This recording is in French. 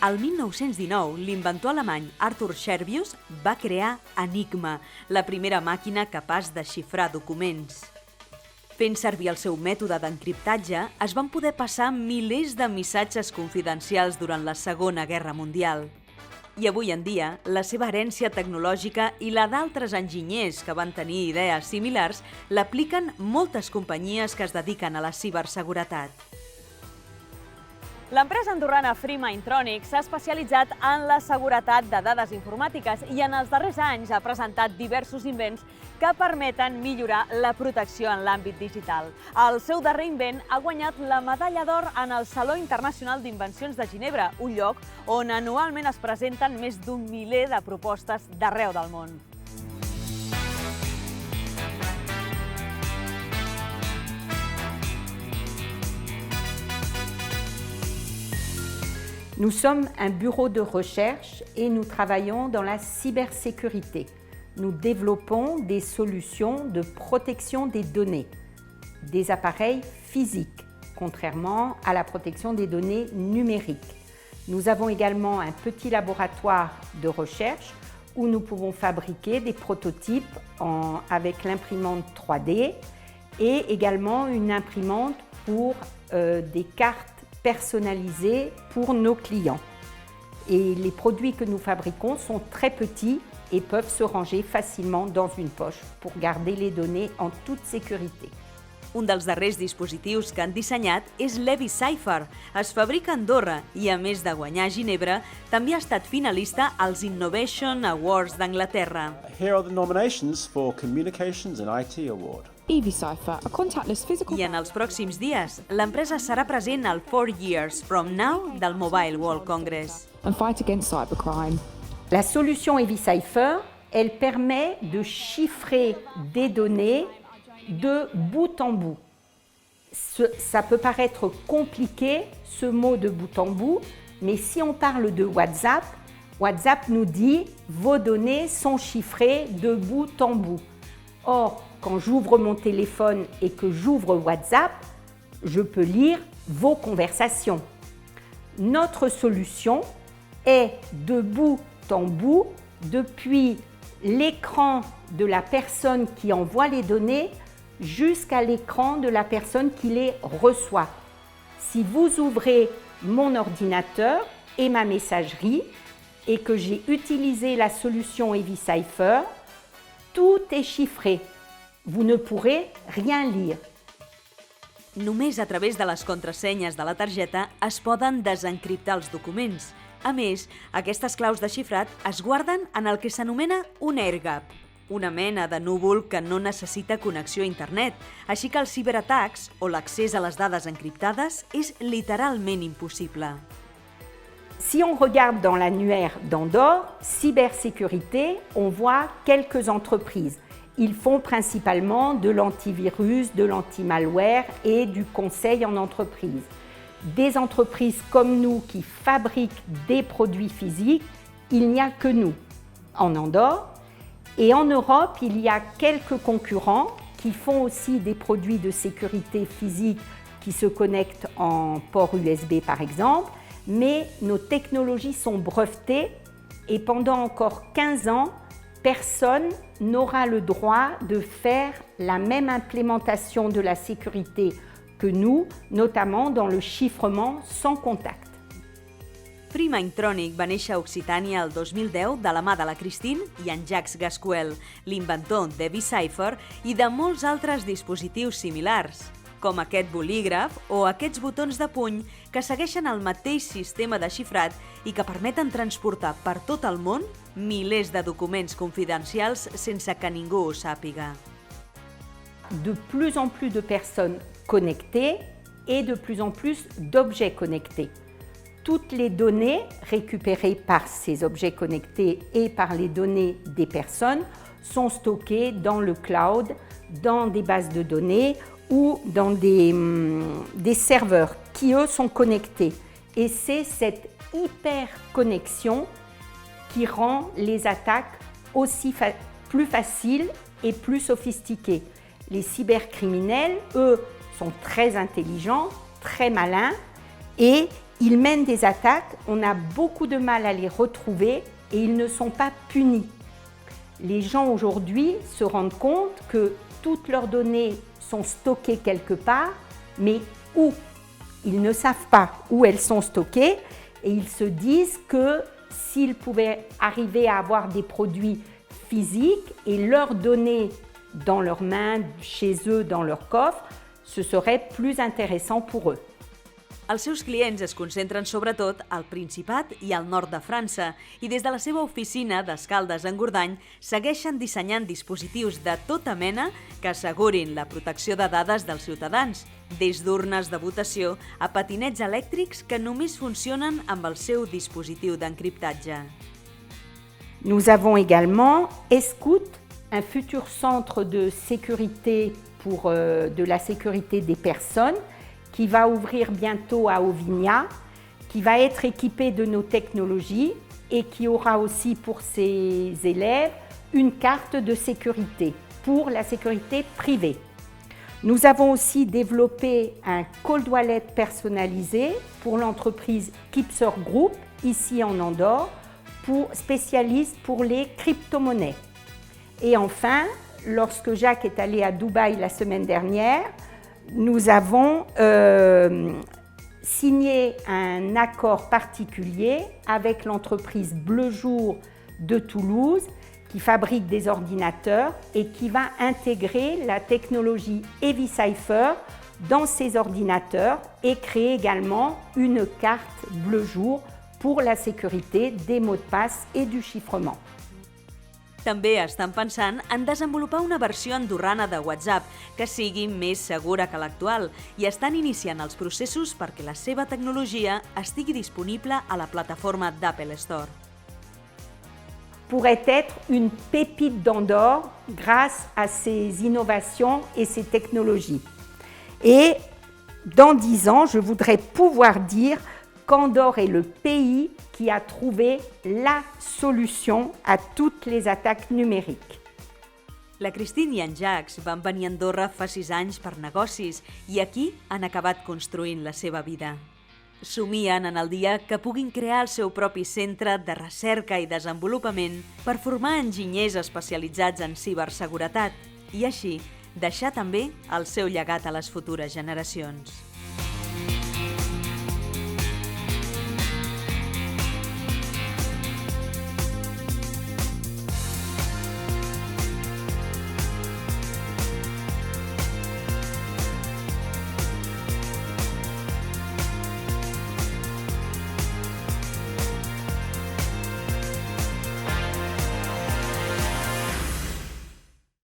Al 1919, l'inventor alemany Arthur Scherbius va crear Enigma, la primera màquina capaç de xifrar documents. Fent servir el seu mètode d'encriptatge, es van poder passar milers de missatges confidencials durant la Segona Guerra Mundial. I avui en dia, la seva herència tecnològica i la d'altres enginyers que van tenir idees similars l'apliquen moltes companyies que es dediquen a la ciberseguretat. L'empresa andorrana Freemaintronic s'ha especialitzat en la seguretat de dades informàtiques i en els darrers anys ha presentat diversos invents que permeten millorar la protecció en l'àmbit digital. El seu darrer invent ha guanyat la medalla d'or en el Saló Internacional d'Invencions de Ginebra, un lloc on anualment es presenten més d'un miler de propostes d'arreu del món. Nous sommes un bureau de recherche et nous travaillons dans la cybersécurité. Nous développons des solutions de protection des données, des appareils physiques, contrairement à la protection des données numériques. Nous avons également un petit laboratoire de recherche où nous pouvons fabriquer des prototypes avec l'imprimante 3D et également une imprimante pour des cartes personnalisées pour nos clients. Et les produits que nous fabriquons sont très petits et peuvent se ranger facilement dans une poche pour garder les données en toute sécurité. Un dels darrers dispositius que han dissenyat és l'EviCypher. Es fabrica a Andorra i, a més de guanyar a Ginebra, també ha estat finalista als Innovation Awards d'Anglaterra. Here are the nominations for Communications and IT Award. EviCypher, a contactless physical... I en els pròxims dies, l'empresa serà present al 4 Years From Now del Mobile World Congress. And fight against cybercrime. La solution EviCypher, elle permet de chiffrer des données de bout en bout. Ça peut paraître compliqué, ce mot de bout en bout, mais si on parle de WhatsApp, WhatsApp nous dit « vos données sont chiffrées de bout en bout ». Or, quand j'ouvre mon téléphone et que j'ouvre WhatsApp, je peux lire vos conversations. Notre solution est de bout en bout, depuis l'écran de la personne qui envoie les données jusqu'à l'écran de la personne qui les reçoit. Si vous ouvrez mon ordinateur et ma messagerie et que j'ai utilisé la solution EviCypher, tout est chiffré. Vous ne pourrez rien lire. Només a través de les contrasenyes de la targeta es poden desencriptar els documents. A més, aquestes claus de xifrat es guarden en el que s'anomena un AirGap, una mena de núvol que no necessita connexió a internet, així que els ciberatacs o l'accés a les dades encriptades és literalment impossible. Si on regarde dans l'annuaire d'Andorre, cybersécurité, on voit quelques entreprises. Ils font principalement de l'antivirus, de l'anti-malware et du conseil en entreprise. Des entreprises comme nous qui fabriquent des produits physiques, il n'y a que nous en Andorre. Et en Europe, il y a quelques concurrents qui font aussi des produits de sécurité physique qui se connectent en port USB par exemple, mais nos technologies sont brevetées et pendant encore 15 ans, personne n'aura le droit de faire la même implémentation de la sécurité que nous, notamment dans le chiffrement sans contact. Freemaintronic va néixer a Occitània el 2010 de la mà de la Christine i en Jacques Gasquel, l'inventor d'EviCypher i de molts altres dispositius similars, com aquest bolígraf o aquests botons de puny que segueixen el mateix sistema de xifrat i que permeten transportar per tot el món milers de documents confidencials sense que ningú ho sàpiga. De plus en plus de personnes connectées et de plus en plus d'objets connectés. Toutes les données récupérées par ces objets connectés et par les données des personnes sont stockées dans le cloud, dans des bases de données ou dans des serveurs qui, eux, sont connectés. Et c'est cette hyper-connexion qui rend les attaques aussi plus faciles et plus sophistiquées. Les cybercriminels, eux, sont très intelligents, très malins et ils mènent des attaques, on a beaucoup de mal à les retrouver et ils ne sont pas punis. Les gens aujourd'hui se rendent compte que toutes leurs données sont stockées quelque part, mais où? Ils ne savent pas où elles sont stockées et ils se disent que s'ils pouvaient arriver à avoir des produits physiques et leurs données dans leurs mains, chez eux, dans leur coffre, ce serait plus intéressant pour eux. Els seus clients es concentren sobretot al Principat i al nord de França i des de la seva oficina d'Escaldes en Gordany segueixen dissenyant dispositius de tota mena que assegurin la protecció de dades dels ciutadans, des d'urnes de votació a patinets elèctrics que només funcionen amb el seu dispositiu d'encriptatge. Nous avons également Escout, un futur centre de sécurité pour de la sécurité des personnes qui va ouvrir bientôt à Auvignat, qui va être équipé de nos technologies et qui aura aussi pour ses élèves une carte de sécurité pour la sécurité privée. Nous avons aussi développé un cold wallet personnalisé pour l'entreprise Kipser Group, ici en Andorre, spécialiste pour les crypto-monnaies. Et enfin, lorsque Jacques est allé à Dubaï la semaine dernière, nous avons signé un accord particulier avec l'entreprise Bleu Jour de Toulouse qui fabrique des ordinateurs et qui va intégrer la technologie EasyCipher dans ces ordinateurs et créer également une carte Bleu Jour pour la sécurité des mots de passe et du chiffrement. També estan pensant en desenvolupar una versió andorrana de WhatsApp que sigui més segura que l'actual i estan iniciant els processos perquè la seva tecnologia estigui disponible a la plataforma d'Apple Store. Pourrait être une pépite d'Andorre grâce à ces innovations et ces technologies. Et dans 10 ans, je voudrais pouvoir dire qu'Andorre est le pays qui a trouvé la solution à toutes les attaques numériques. La Christine i en Jacques van venir a Andorra fa 6 anys per negocis i aquí han acabat construint la seva vida. Somien en el dia que puguin crear el seu propi centre de recerca i desenvolupament per formar enginyers especialitzats en ciberseguretat i així deixar també el seu llegat a les futures generacions.